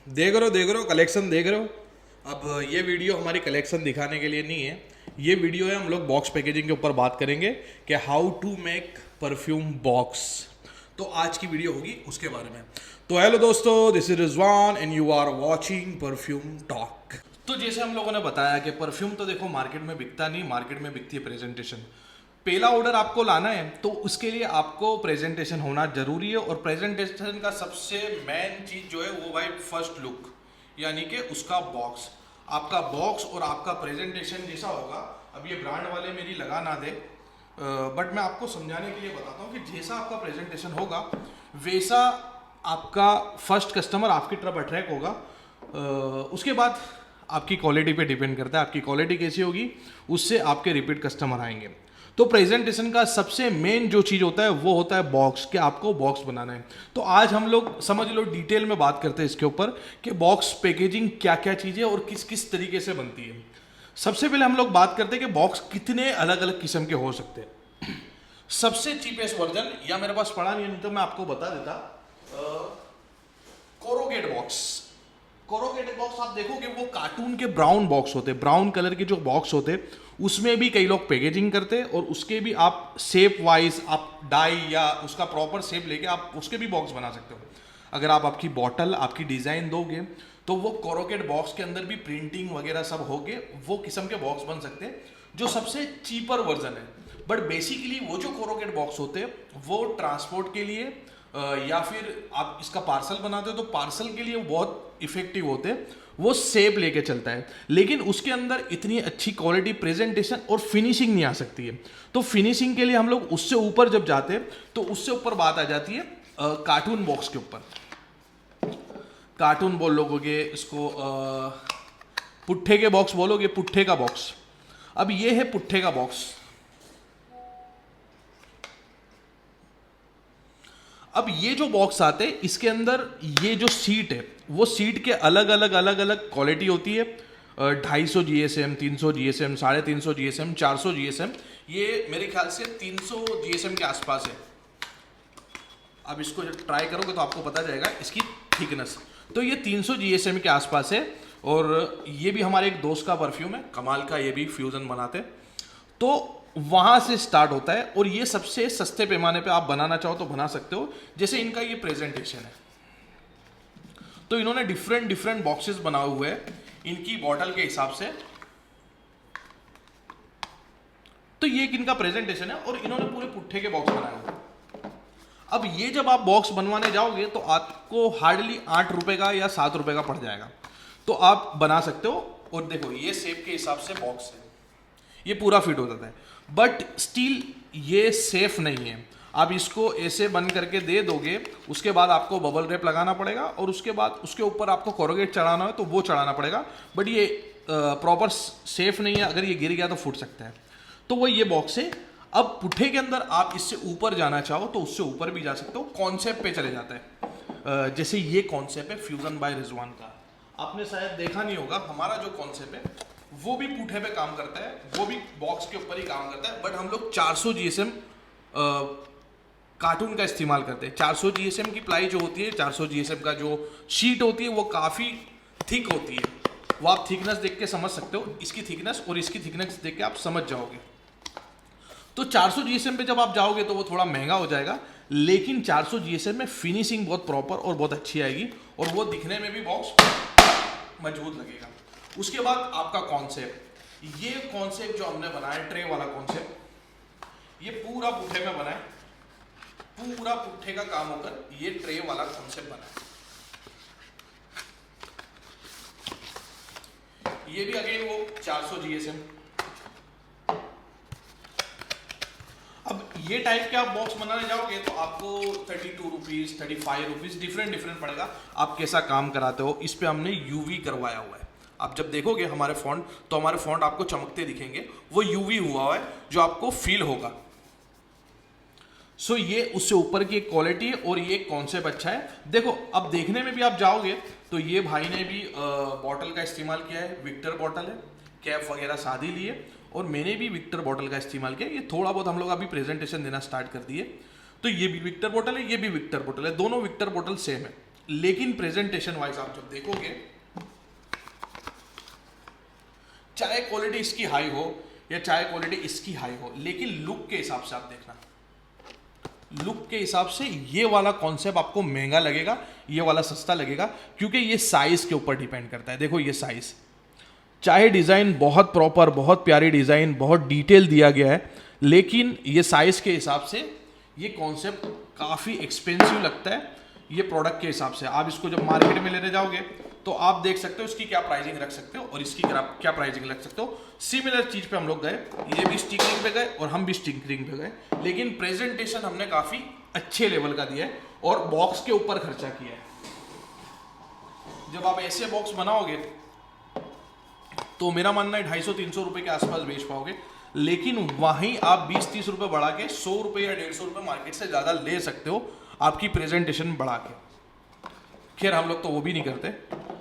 देख रहे हो कलेक्शन देख रहे हो। अब ये वीडियो हमारी कलेक्शन दिखाने के लिए नहीं है, ये वीडियो है हम लोग बॉक्स पैकेजिंग के ऊपर बात करेंगे कि how to make perfume box. तो आज की वीडियो होगी उसके बारे में। तो हेलो दोस्तों, this is Rizwan and you are watching perfume talk. तो जैसे हम लोगों ने बताया कि परफ्यूम तो देखो मार्केट में बिकता नहीं, मार्केट में बिकती है प्रेजेंटेशन। पहला ऑर्डर आपको लाना है तो उसके लिए आपको प्रेजेंटेशन होना जरूरी है, और प्रेजेंटेशन का सबसे मेन चीज जो है वो भाई फर्स्ट लुक, यानी कि उसका बॉक्स। आपका बॉक्स और आपका प्रेजेंटेशन जैसा होगा। अब ये ब्रांड वाले मेरी लगा ना दे, बट मैं आपको समझाने के लिए बताता हूँ कि जैसा आपका प्रेजेंटेशन होगा वैसा आपका फर्स्ट कस्टमर आपकी तरफ अट्रैक्ट होगा। उसके बाद आपकी क्वालिटी पे डिपेंड करता है, आपकी क्वालिटी कैसी होगी उससे आपके रिपीट कस्टमर आएंगे। तो प्रेजेंटेशन का सबसे मेन जो चीज़ होता है वो होता है बॉक्स, कि आपको बॉक्स बनाना है। तो आज हम लोग समझ लो डिटेल में बात करते हैं इसके ऊपर कि बॉक्स पैकेजिंग क्या क्या चीज़ है और किस किस तरीके से बनती है। सबसे पहले हम लोग बात करते हैं कि बॉक्स कितने अलग अलग किस्म के हो सकते हैं। सबसे चीपेस्ट वर्जन, या मेरे पास पड़ा नहीं है, तो मैं आपको बता देता, कोरोगेट बॉक्स। कोरोगेट बॉक्स आप देखोगे वो कार्टून के ब्राउन बॉक्स होते हैं, ब्राउन कलर के जो बॉक्स होते हैं उसमें भी कई लोग पैकेजिंग करते हैं, और उसके भी आप शेप वाइज आप डाई या उसका प्रॉपर शेप लेके आप उसके भी बॉक्स बना सकते हो। अगर आप आपकी बॉटल आपकी डिजाइन दोगे तो वो कोरोगेट बॉक्स के अंदर भी प्रिंटिंग वगैरह सब होके वो किस्म के बॉक्स बन सकते हैं, जो सबसे चीपर वर्जन है। बट बेसिकली वो जो कोरोगेट बॉक्स होते हैं वो ट्रांसपोर्ट के लिए या फिर आप इसका पार्सल बनाते हो तो पार्सल के लिए बहुत इफेक्टिव होते हैं, वो सेप लेके चलता है। लेकिन उसके अंदर इतनी अच्छी क्वालिटी, प्रेजेंटेशन और फिनिशिंग नहीं आ सकती है। तो फिनिशिंग के लिए हम लोग उससे ऊपर जब जाते हैं तो उससे ऊपर बात आ जाती है कार्टून बॉक्स के ऊपर। कार्टून बोल लोगे इसको, पुट्ठे के बॉक्स बोलोगे, पुट्ठे का बॉक्स। अब ये है पुट्ठे का बॉक्स। अब ये जो बॉक्स आते हैं इसके अंदर ये जो सीट है वो सीट के अलग अलग क्वालिटी होती है। 250 GSM, 300 GSM, 350 GSM, 400 GSM, ये मेरे ख्याल से 300 GSM के आसपास है। अब इसको जब ट्राई करोगे तो आपको पता जाएगा इसकी थिकनेस। तो ये 300 GSM के आसपास है, और ये भी हमारे एक दोस्त का परफ्यूम है, कमाल का, ये भी फ्यूजन बनाते हैं। तो वहां से स्टार्ट होता है, और ये सबसे सस्ते पैमाने पे आप बनाना चाहो तो बना सकते हो। जैसे इनका ये प्रेजेंटेशन है तो इन्होंने डिफरेंट डिफरेंट बॉक्सेस बनाए हुए हैं इनकी बॉटल के हिसाब से। तो ये इनका प्रेजेंटेशन है और इन्होंने पूरे पुट्ठे के बॉक्स बनाए हुए हैं। अब ये जब आप बॉक्स बनवाने जाओगे तो आपको हार्डली 8 रुपए का या 7 रुपए का पड़ जाएगा, तो आप बना सकते हो। और देखो ये शेप के हिसाब से बॉक्स है, ये पूरा फिट हो जाता है, बट स्टिल ये सेफ नहीं है। आप इसको ऐसे बंद करके दे दोगे, उसके बाद आपको बबल रैप लगाना पड़ेगा, और उसके बाद उसके ऊपर आपको कोरोगेट चढ़ाना है तो वो चढ़ाना पड़ेगा। बट ये प्रॉपर सेफ नहीं है, अगर ये गिर गया तो फूट सकता है। तो वो ये बॉक्स है। अब पुट्ठे के अंदर आप इससे ऊपर जाना चाहो तो उससे ऊपर भी जा सकते हो, कॉन्सेप्ट पे चले जाता है। जैसे ये कॉन्सेप्ट है फ्यूजन बाय रिजवान का, आपने शायद देखा नहीं होगा। हमारा जो कॉन्सेप्ट है वो भी पुट्ठे पे काम करता है, वो भी बॉक्स के ऊपर ही काम करता है, बट हम लोग 400 GSM कार्टून का इस्तेमाल करते हैं। 400 GSM की प्लाई जो होती है, 400 GSM का जो शीट होती है वो काफ़ी थिक होती है। वो आप थिकनेस देख के समझ सकते हो, इसकी थिकनेस और इसकी थिकनेस देख के आप समझ जाओगे। तो 400 GSM पे जब आप जाओगे तो वो थोड़ा महंगा हो जाएगा, लेकिन 400 GSM में फिनिशिंग बहुत प्रॉपर और बहुत अच्छी आएगी, और वो दिखने में भी बॉक्स मजबूत लगेगा। उसके बाद आपका कॉन्सेप्ट, ये कॉन्सेप्ट जो हमने बनाया ट्रे वाला कॉन्सेप्ट, ये पूरा पुट्ठे में बना है, पूरा पुट्ठे का काम होकर ये ट्रे वाला कॉन्सेप्ट बना है। ये भी अगेन वो 400 GSM। अब ये टाइप के आप बॉक्स बनाने जाओगे तो आपको 32 रुपीज, 35 रुपीज डिफरेंट पड़ेगा, आप कैसा काम कराते हो। इस पे हमने यूवी करवाया हुआ है। आप जब देखोगे हमारे फॉन्ट तो हमारे फॉन्ट आपको चमकते दिखेंगे, वो यूवी हुआ है जो आपको फील होगा। सो ये उससे ऊपर की एक क्वालिटी है, और ये कॉन्सेप्ट अच्छा है। देखो अब देखने में भी आप जाओगे तो ये भाई ने भी बॉटल का इस्तेमाल किया है, विक्टर बॉटल है, कैप वगैरह सादी ली है, और मैंने भी विक्टर बॉटल का इस्तेमाल किया। ये थोड़ा बहुत हम लोग अभी प्रेजेंटेशन देना स्टार्ट कर दिए। तो ये भी विक्टर बॉटल है, ये भी विक्टर बॉटल है, दोनों विक्टर बॉटल सेम है। लेकिन प्रेजेंटेशन वाइज आप जब देखोगे, चाहे क्वालिटी इसकी हाई हो या चाहे क्वालिटी इसकी हाई हो, लेकिन लुक के हिसाब से आप देखना, लुक के हिसाब से ये वाला कॉन्सेप्ट आपको महंगा लगेगा, ये वाला सस्ता लगेगा, क्योंकि ये साइज के ऊपर डिपेंड करता है। देखो ये साइज, चाहे डिजाइन बहुत प्रॉपर, बहुत प्यारी डिजाइन, बहुत डिटेल दिया गया है, लेकिन ये साइज के हिसाब से ये कॉन्सेप्ट काफी एक्सपेंसिव लगता है ये प्रोडक्ट के हिसाब से। आप इसको जब मार्केट में लेने जाओगे तो आप देख सकते हो इसकी क्या प्राइसिंग रख सकते हो और इसकी क्या प्राइसिंग रख सकते हो। सिमिलर चीज पे हम लोग गए, ये भी स्टिकरिंग पे गए और हम भी स्टिकरिंग पे गए, लेकिन प्रेजेंटेशन हमने काफी अच्छे लेवल का दिया है और बॉक्स के ऊपर खर्चा किया है। जब आप ऐसे बॉक्स बनाओगे तो मेरा मानना है 250-300 रुपए के आसपास बेच पाओगे, लेकिन वहीं आप 20-30 रुपए बढ़ा के 100 रुपए या 150 रुपए मार्केट से ज्यादा ले सकते हो आपकी प्रेजेंटेशन बढ़ा के। खैर हम लोग तो वो भी नहीं करते।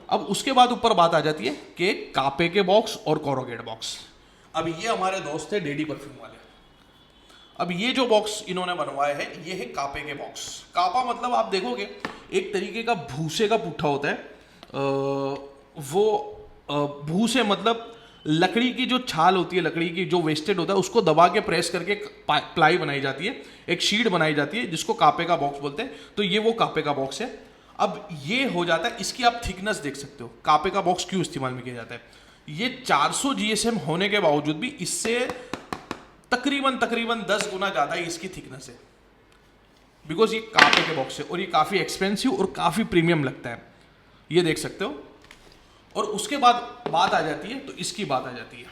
अब उसके बाद ऊपर बात आ जाती है कि कापे के बॉक्स और कोरोगेट बॉक्स। अब ये हमारे दोस्त है डेडी परफ्यूम वाले। अब ये जो बॉक्स इन्होंने बनवाया है ये है कापे के बॉक्स। कापा मतलब आप देखोगे एक तरीके का भूसे का पुट्ठा होता है। भूसे मतलब लकड़ी की जो छाल होती है, लकड़ी की जो वेस्टेड होता है, उसको दबा के प्रेस करके प्लाई बनाई जाती है, एक शीट बनाई जाती है जिसको कापे का बॉक्स बोलते हैं। तो ये वो कापे का बॉक्स है। अब ये हो जाता है, इसकी आप थिकनेस देख सकते हो कापे का बॉक्स क्यों इस्तेमाल में किया जाता है। ये 400 GSM होने के बावजूद भी इससे तकरीबन 10 गुना ज्यादा ही इसकी थिकनेस है, बिकॉज ये कापे के बॉक्स है और ये काफी एक्सपेंसिव और काफी प्रीमियम लगता है, ये देख सकते हो। और उसके बाद बात आ जाती है, तो इसकी बात आ जाती है।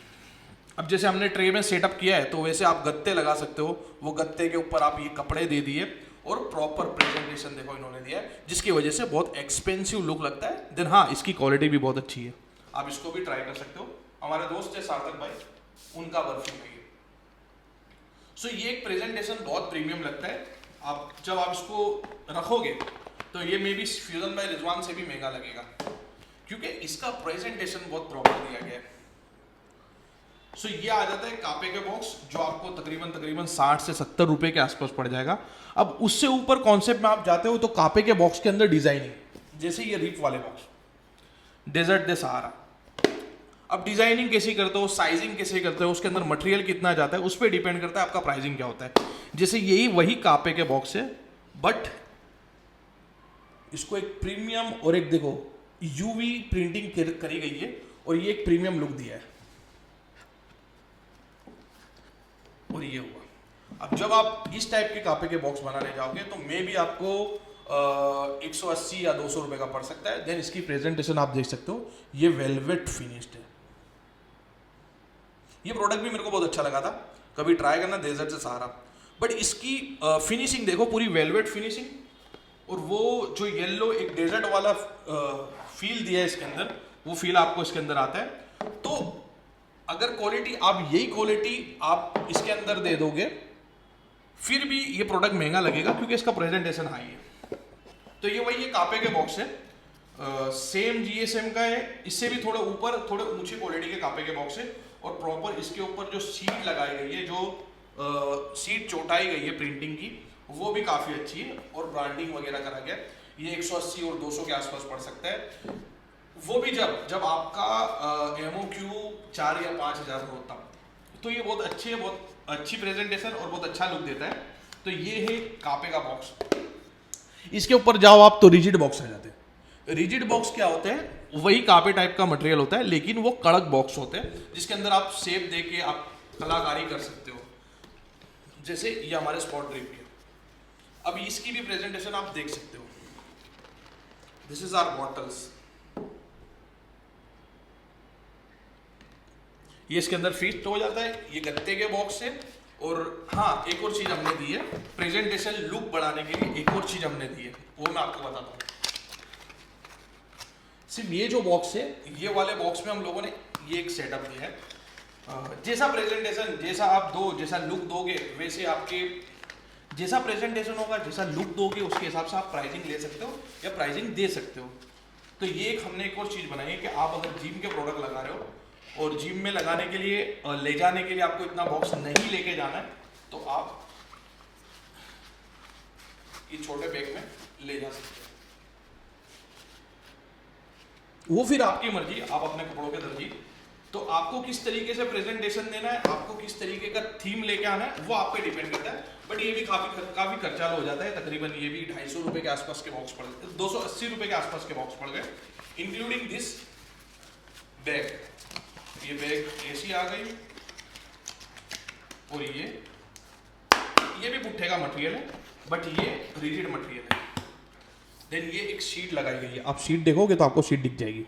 अब जैसे हमने ट्रे में सेटअप किया है तो वैसे आप गत्ते लगा सकते हो, वो गत्ते के ऊपर आप ये कपड़े दे दिए और प्रॉपर प्रेजेंटेशन देखो इन्होंने दिया है, जिसकी वजह से बहुत एक्सपेंसिव लुक लगता है। देन हाँ, इसकी क्वालिटी भी बहुत अच्छी है, आप इसको भी ट्राई कर सकते हो। हमारे दोस्त है सार्थक भाई, उनका परफ्यूम है ये। सो ये एक प्रेजेंटेशन बहुत प्रीमियम लगता है। आप जब आप इसको रखोगे तो ये may be Fusion by Rizwan से भी महंगा लगेगा, क्योंकि इसका प्रेजेंटेशन बहुत प्रॉपर दिया गया है। सो ये आ जाता है कापे के बॉक्स, जो आपको तकरीबन 60 से 70 रुपए के आसपास पड़ जाएगा। अब उससे ऊपर कॉन्सेप्ट में आप जाते हो तो कापे के बॉक्स के अंदर डिजाइनिंग, जैसे ये रीफ वाले बॉक्स, डेजर्ट दे सहारा। अब डिजाइनिंग कैसी करते हो, साइजिंग कैसे करते हो, उसके अंदर मटेरियल कितना जाता है, उस पर डिपेंड करता है आपका प्राइसिंग क्या होता है। जैसे यही वही कापे के बॉक्स है, बट इसको एक प्रीमियम और एक देखो यूवी प्रिंटिंग करी गई है और ये एक प्रीमियम लुक दिया है। और ये हुआ। अब जब आप इस टाइप के कापे के बॉक्स बनाने जाओगे तो मे भी आपको 180 या 200 रुपए का पड़ सकता है। देन इसकी प्रेजेंटेशन आप देख सकते हो, ये वेलवेट फिनिश्ड है। ये प्रोडक्ट भी मेरे को बहुत अच्छा लगा था, कभी ट्राई करना, डेजर्ट से सहारा। बट इसकी फिनिशिंग देखो, पूरी वेलवेट फिनिशिंग, और वो जो येलो एक डेजर्ट वाला फील दिया है इसके अंदर, वो फील आपको इसके अंदर आता है। तो अगर क्वालिटी आप यही क्वालिटी आप इसके अंदर दे दोगे, फिर भी ये प्रोडक्ट महंगा लगेगा क्योंकि इसका प्रेजेंटेशन हाई है। तो ये वही कापे के बॉक्स है, सेम GSM का है, इससे भी थोड़े ऊपर थोड़े ऊंची क्वालिटी के कापे के बॉक्स है। और प्रॉपर इसके ऊपर जो सीट लगाई गई है, जो सीट चोटाई गई है प्रिंटिंग की, वो भी काफ़ी अच्छी है और ब्रांडिंग वगैरह करा गया। ये 180 और 200 के आसपास पड़ सकता है, वो भी जब आपका MOQ 4 या 5 हज़ार हो तब। तो ये बहुत अच्छी है, बहुत अच्छी प्रेजेंटेशन और बहुत अच्छा लुक देता है। तो ये है कापे का बॉक्स। इसके ऊपर जाओ आप तो रिजिड बॉक्स आ जाते हैं। रिजिड बॉक्स क्या होते हैं, वही कापे टाइप का मटेरियल होता है, लेकिन वो कड़क बॉक्स होते हैं जिसके अंदर आप शेप दे के आप कलाकारी कर सकते हो। जैसे ये हमारे स्पॉट ड्रिप के, अब इसकी भी प्रेजेंटेशन आप देख सकते हो। दिस इज आवर बॉटल्स, ये इसके अंदर फिट हो जाता है, ये गत्ते के बॉक्स है। और हाँ, एक और चीज हमने दी है प्रेजेंटेशन लुक बढ़ाने के लिए, एक और चीज हमने दी है, वो मैं आपको बताता हूँ। सिर्फ ये जो बॉक्स है, ये वाले बॉक्स में हम लोगों ने ये एक सेटअप दिया है। जैसा प्रेजेंटेशन, जैसा आप दो, जैसा लुक दोगे, वैसे आपके जैसा प्रेजेंटेशन होगा, जैसा लुक दोगे, उसके हिसाब से आप प्राइसिंग ले सकते हो या प्राइसिंग दे सकते हो। तो ये एक हमने एक और चीज बनाई है कि आप अगर जिम के प्रोडक्ट लगा रहे हो और जिम में लगाने के लिए, ले जाने के लिए आपको इतना बॉक्स नहीं लेके जाना है, तो आप ये छोटे बैग में ले जा सकते हो। वो फिर आपकी मर्जी, आप अपने कपड़ों के दर्जी। तो आपको किस तरीके से प्रेजेंटेशन देना है, आपको किस तरीके का थीम लेके आना है, वो आप पे डिपेंड करता है। बट ये भी काफी खर्चाल हो जाता है। तकरीबन ये भी 250 रुपए के आसपास के बॉक्स पड़ गए, 280 रुपए के आसपास के बॉक्स पड़ गए, इंक्लूडिंग दिस बैग। ये बैग ऐसी आ गई, और ये भी पुट्ठे का मटेरियल है, बट ये रिजिड मटेरियल है। देन ये एक शीट लगाई गई है, आप शीट देखोगे तो आपको शीट दिख जाएगी।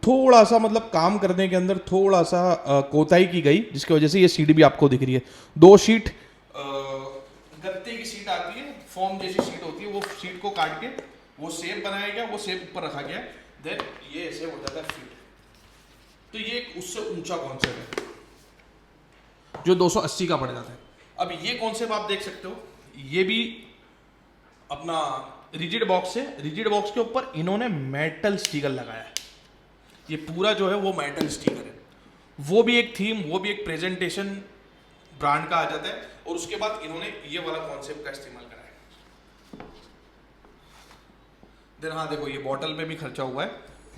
थोड़ा सा मतलब काम करने के अंदर थोड़ा सा कोताही की गई, जिसकी वजह से ये शीट भी आपको दिख रही है। 2 शीट गत्ते की शीट आती है, फॉर्म जैसी शीट होती है, वो शीट को काट के वो शेप बनाया गया, वो शेप ऊपर रखा गया, देन ये ऐसे हो जाता है फिट। तो ये उससे ऊंचा कॉन्सेप्ट है जो 280 का पड़ जाता है। अब ये कॉन्सेप्ट आप देख सकते हो, ये भी अपना रिजिड बॉक्स है। रिजिड बॉक्स के ऊपर इन्होंने मेटल स्टिकर लगाया है, ये पूरा जो है वो मेटल स्टिकर है। वो भी एक थीम, वो भी एक प्रेजेंटेशन ब्रांड का आ जाता है। और उसके बाद इन्होंने ये वाला कॉन्सेप्ट का इस्तेमाल करा है। देन हाँ देखो, ये बॉटल में भी खर्चा हुआ है।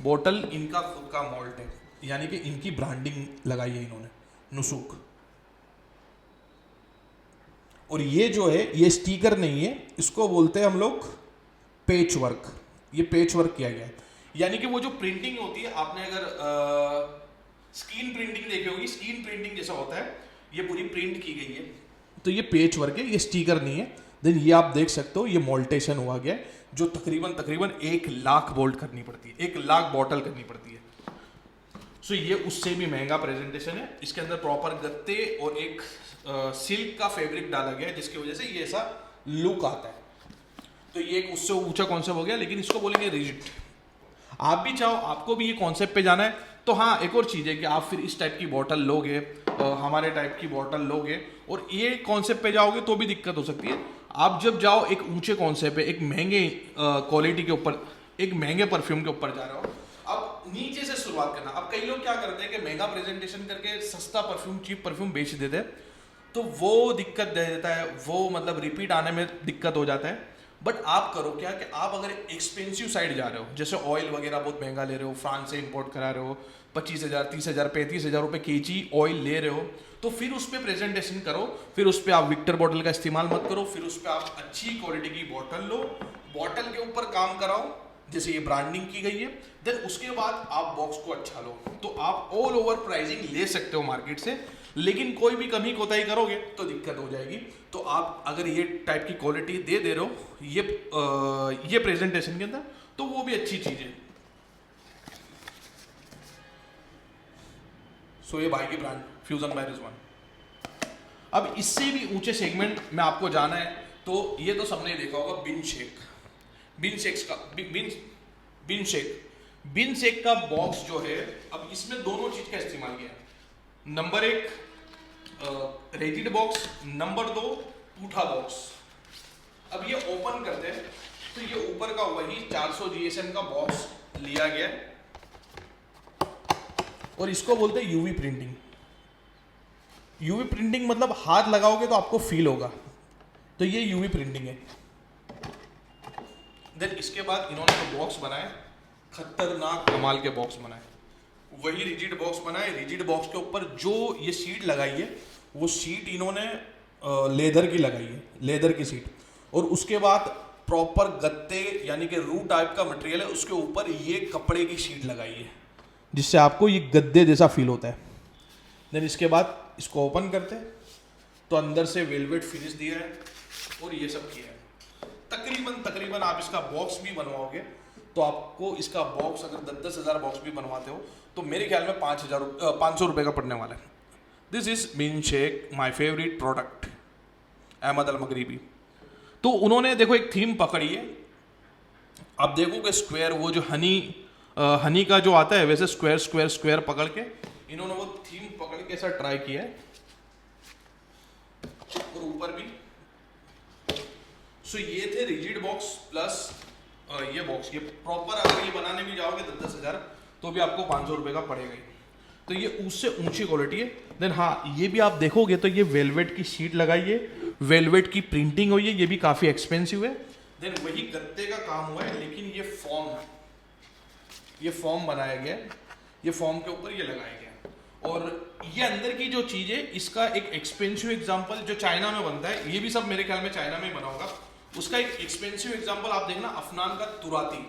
बॉटल इनका खुद का मॉल्ट है, यानी कि इनकी ब्रांडिंग लगाई है इन्होंने, नुसुक। और ये जो है ये स्टिकर नहीं है, इसको बोलते हैं हम लोग पेच वर्क। ये पेच वर्क किया गया है, यानी कि वो जो प्रिंटिंग होती है, आपने अगर स्क्रीन प्रिंटिंग देखी होगी, स्क्रीन प्रिंटिंग जैसा होता है, ये पूरी प्रिंट की गई है। तो ये पेच वर्क है, ये स्टिकर नहीं है। देन ये आप देख सकते हो, ये मोल्टेशन हुआ गया है, जो तकरीबन 1 लाख बोल्ट करनी पड़ती है, 1 लाख बॉटल करनी पड़ती है। सो ये उससे भी महंगा प्रेजेंटेशन है। इसके अंदर प्रॉपर गत्ते और एक सिल्क का फैब्रिक डाला गया है, जिसकी वजह से ये ऐसा लुक आता है। तो ये एक उससे ऊंचा कॉन्सेप्ट हो गया, लेकिन इसको बोलेंगे रिजिड। आप भी चाहो, आपको भी ये कॉन्सेप्ट पे जाना है, तो हाँ एक और चीज़ है कि आप फिर इस टाइप की बॉटल लोगे, हमारे टाइप की बॉटल लोगे और ये कॉन्सेप्ट पे जाओगे तो भी दिक्कत हो सकती है। आप जब जाओ एक ऊंचे कॉन्सेप्ट पे, एक महंगे क्वालिटी के ऊपर, एक महंगे परफ्यूम के ऊपर जा रहे हो, अब नीचे से शुरुआत करना। अब कई लोग क्या करते हैं कि महंगा प्रेजेंटेशन करके सस्ता परफ्यूम, चीप परफ्यूम बेच देते हैं, तो वो दिक्कत दे देता है, वो मतलब रिपीट आने में दिक्कत हो जाता है। बट आप करो क्या कि आप अगर एक्सपेंसिव साइड जा रहे हो, जैसे ऑयल वगैरह बहुत महंगा ले रहे हो, फ्रांस से इंपोर्ट करा रहे हो, 25,000 30,000 35,000 रुपये केजी ऑयल ले रहे हो, तो फिर उस पर प्रेजेंटेशन करो। फिर उस पर आप विक्टर बॉटल का इस्तेमाल मत करो, फिर उस पर आप अच्छी क्वालिटी की बॉटल लो, बॉटल के ऊपर काम कराओ जैसे ये ब्रांडिंग की गई है। देन उसके बाद आप बॉक्स को अच्छा लो, तो आप ऑल ओवर प्राइसिंग ले सकते हो मार्केट से, लेकिन कोई भी कमी कोताही करोगे तो दिक्कत हो जाएगी। तो आप अगर ये टाइप की क्वालिटी दे रहे हो ये प्रेजेंटेशन के अंदर, तो वो भी अच्छी चीज है। सो ये भाई की ब्रांड फ्यूजन बाय रिजवान। अब इससे भी ऊंचे सेगमेंट में आपको जाना है, तो ये तो सबने देखा होगा बिन शेक। बिन शेक का बॉक्स जो है, अब इसमें दोनों चीज का इस्तेमाल किया है। नंबर 1 रेजिड बॉक्स, नंबर 2 पूठा बॉक्स। अब ये ओपन करते हैं तो ये ऊपर का वही 400 GSM का बॉक्स लिया गया है, और इसको बोलते हैं यूवी प्रिंटिंग। यूवी प्रिंटिंग मतलब हाथ लगाओगे तो आपको फील होगा, तो ये यूवी प्रिंटिंग है। देन इसके बाद इन्होंने जो बॉक्स बनाए, खतरनाक कमाल के बॉक्स बनाए, वही रिजिड बॉक्स बनाए। रिजिड बॉक्स के ऊपर जो ये शीट लगाई है, वो शीट इन्होंने लेदर की लगाई है, लेदर की शीट। और उसके बाद प्रॉपर गत्ते यानी कि रू टाइप का मटेरियल है, उसके ऊपर ये कपड़े की शीट लगाई है, जिससे आपको ये गद्दे जैसा फील होता है। देन इसके बाद इसको ओपन करते हैं तो अंदर से वेलवेट फिनिश दिया है और ये सब किया है। तकरीबन आप इसका बॉक्स भी बनवाओगे तो आपको इसका बॉक्स अगर 10-10 हज़ार बॉक्स भी बनवाते हो तो मेरे ख्याल में 500 रुपये का पड़ने वाला है। This is Bin Sheikh, my favourite product, Ahmed Al Maghribi. तो उन्होंने देखो एक थीम पकड़ी है, आप देखोगे स्क्वायर, वो जो हनी का जो आता है वैसे स्क्वायर पकड़ के इन्होंने वो थीम पकड़ के ऐसा ट्राई किया है, और ऊपर भी। सो ये थे रिजिड बॉक्स प्लस ये बॉक्स। ये प्रॉपर अगर ये बनाने भी जाओगे 10-10 हज़ार तो भी आपको 500 रुपये का पड़ेगा ही। तो ये उससे ऊंची क्वालिटी है। देन हाँ, ये भी आप देखोगे तो ये वेलवेट की शीट लगाई है, वेलवेट की प्रिंटिंग हुई है, ये भी काफ़ी एक्सपेंसिव है। देन वही गत्ते का काम हुआ है, लेकिन ये फॉर्म बनाया गया है, ये फॉर्म के ऊपर ये लगाया गया है। और ये अंदर की जो चीज है, इसका एक एक्सपेंसिव एग्जांपल जो चाइना में बनता है, ये भी सब मेरे ख्याल में चाइना में ही बना होगा। उसका एक एक्सपेंसिव एग्जांपल आप देखना, अफनान का तुराती।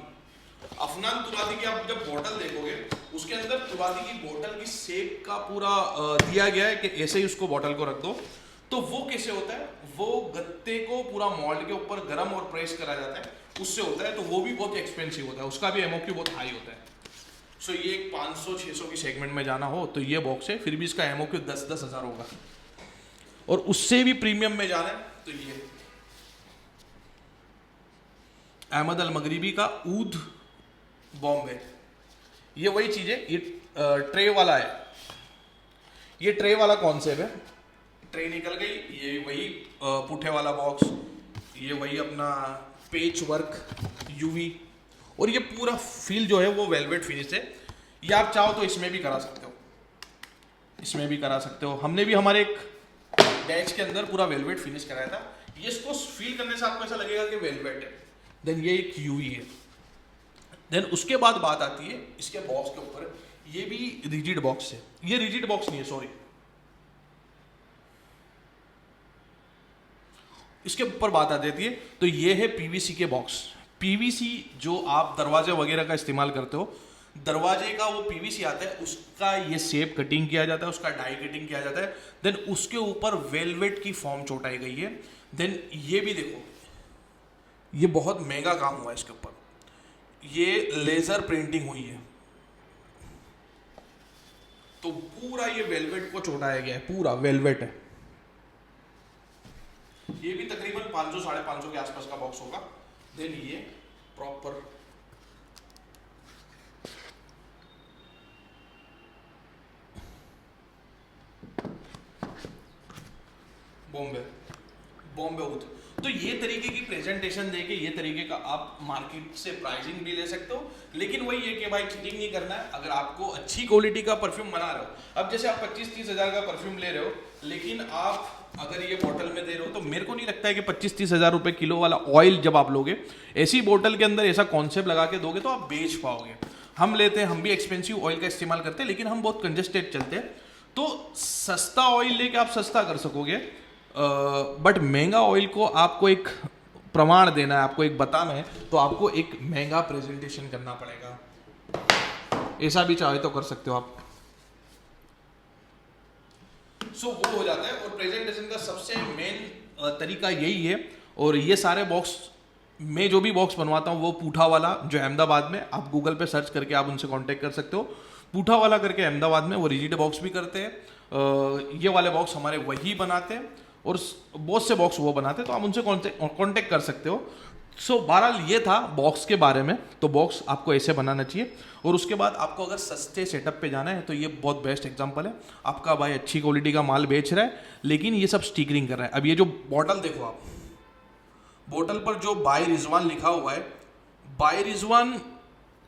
अफनान तुराती की आप जब बोतल देखोगे, उसके अंदर तुराती की बोतल की शेप का पूरा दिया गया है कि ऐसे ही उसको बोतल को रख दो। तो वो कैसे होता है, वो गत्ते को पूरा मोल्ड के ऊपर गर्म और प्रेस करा जाता है, उससे होता है। तो वो भी बहुत एक्सपेंसिव होता है, उसका भी एमओक्यू बहुत हाई होता है। सो ये 500-600 की सेगमेंट में जाना हो तो ये बॉक्स है, फिर भी इसका एमओक्यू 10-10 हज़ार होगा। और उससे भी प्रीमियम में जाना है तो ये अहमद अल मगरिबी का ऊद बॉम्बे, ये वही चीज है। ये ट्रे वाला है, ये ट्रे वाला कॉन्सेप्ट है। ट्रे निकल गई, ये वही पुठे वाला बॉक्स, ये वही अपना पेच वर्क यूवी, और ये पूरा फील जो है वो वेलवेट फिनिश है। ये आप चाहो तो इसमें भी करा सकते हो, इसमें भी करा सकते हो। हमने भी हमारे एक बैच के अंदर पूरा वेलवेट फिनिश कराया था। ये इसको फील करने से आपको ऐसा लगेगा कि वेलवेट है। देन ये एक यूवी है। देन उसके बाद बात आती है इसके बॉक्स के ऊपर, ये भी रिजिड बॉक्स है। ये रिजिड बॉक्स नहीं है, सॉरी, इसके ऊपर बात आ जाती है। तो ये है पीवीसी के बॉक्स। पीवीसी जो आप दरवाजे वगैरह का इस्तेमाल करते हो, दरवाजे का वो पीवीसी आता है, उसका ये शेप कटिंग किया जाता है, उसका डाई कटिंग किया जाता है। देन उसके ऊपर वेलवेट की फॉर्म चोटाई गई है। देन ये भी देखो, ये बहुत महंगा काम हुआ है इसके ऊपर, ये लेजर प्रिंटिंग हुई है। तो पूरा ये वेलवेट को चोटाया गया है, पूरा वेलवेट है। ये भी तकरीबन 500-550 के आसपास का बॉक्स होगा। देन ये प्रॉपर बॉम्बे ऊद। तो ये तरीके की प्रेजेंटेशन देके, ये तरीके का आप मार्केट से प्राइसिंग भी ले सकते हो। लेकिन वही है कि भाई चीटिंग नहीं करना है। अगर आपको अच्छी क्वालिटी का परफ्यूम बना रहे हो, अब जैसे आप 25-30 हज़ार का परफ्यूम ले रहे हो, लेकिन आप अगर ये बोतल में दे रहे हो, तो मेरे को नहीं लगता है कि 25-30 हज़ार रुपए किलो वाला ऑयल जब आप लोगे, ऐसी बोतल के अंदर ऐसा कॉन्सेप्ट लगा के दोगे तो आप बेच पाओगे। हम लेते हैं, हम भी एक्सपेंसिव ऑयल का इस्तेमाल करते हैं, लेकिन हम बहुत कंजस्टेड चलते हैं। तो सस्ता ऑयल लेके आप सस्ता कर सकोगे, बट महंगा ऑयल को आपको एक प्रमाण देना है, आपको एक बताना है, तो आपको एक महंगा प्रेजेंटेशन करना पड़ेगा। ऐसा भी चाहे तो कर सकते हो आप। सो वो हो जाता है। और प्रेजेंटेशन का सबसे मेन तरीका यही है। और ये सारे बॉक्स में जो भी बॉक्स बनवाता हूँ, वो पूठा वाला जो अहमदाबाद में, आप गूगल पे सर्च करके आप उनसे कांटेक्ट कर सकते हो। पूठा वाला करके अहमदाबाद में, वो रिजिड बॉक्स भी करते हैं। ये वाले बॉक्स हमारे वही बनाते हैं, और बहुत से बॉक्स वो बनाते हैं, तो आप उनसे कांटेक्ट कर सकते हो। सो बहरहाल ये था बॉक्स के बारे में। तो बॉक्स आपको ऐसे बनाना चाहिए। और उसके बाद आपको अगर सस्ते सेटअप पे जाना है, तो ये बहुत बेस्ट एग्जांपल है। आपका भाई अच्छी क्वालिटी का माल बेच रहा है, लेकिन ये सब स्टिकरिंग कर रहा है। अब ये जो बॉटल देखो आप, बोतल पर जो बाय रिजवान लिखा हुआ है, बाय रिजवान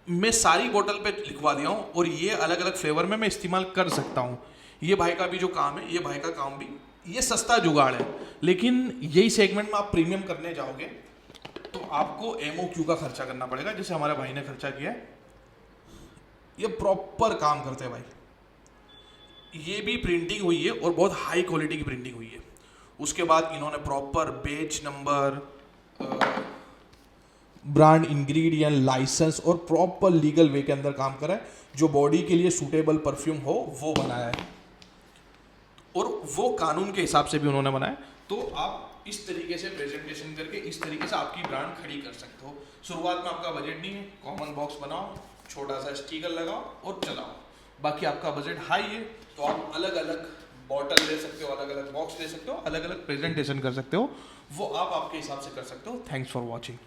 मैं सारी बोतल पे लिखवा दिया हूँ, और ये अलग अलग फ्लेवर में मैं इस्तेमाल कर सकता हूँ। ये भाई का भी जो काम है, ये भाई का काम भी, ये सस्ता जुगाड़ है। लेकिन यही सेगमेंट में आप प्रीमियम करने जाओगे तो आपको एमओक्यू का खर्चा करना पड़ेगा, जैसे हमारे भाई ने खर्चा किया है। ये प्रॉपर काम करते हैं भाई। ये भी प्रिंटिंग हुई है, और बहुत हाई क्वालिटी की प्रिंटिंग हुई है। उसके बाद इन्होंने proper batch number, brand ingredient, licence और प्रॉपर लीगल वे के अंदर काम करा है। जो बॉडी के लिए सूटेबल परफ्यूम हो वो बनाया है, और वो कानून के हिसाब से भी उन्होंने बनाया। तो आप इस तरीके से प्रेजेंटेशन करके इस तरीके से आपकी ब्रांड खड़ी कर सकते हो। शुरुआत में आपका बजट नहीं है, कॉमन बॉक्स बनाओ, छोटा सा स्टिकर लगाओ और चलाओ। बाकी आपका बजट हाई है तो आप अलग अलग बॉटल ले सकते हो, अलग अलग बॉक्स ले सकते हो, अलग अलग प्रेजेंटेशन कर सकते हो। वो आप आपके हिसाब से कर सकते हो। Thanks for watching.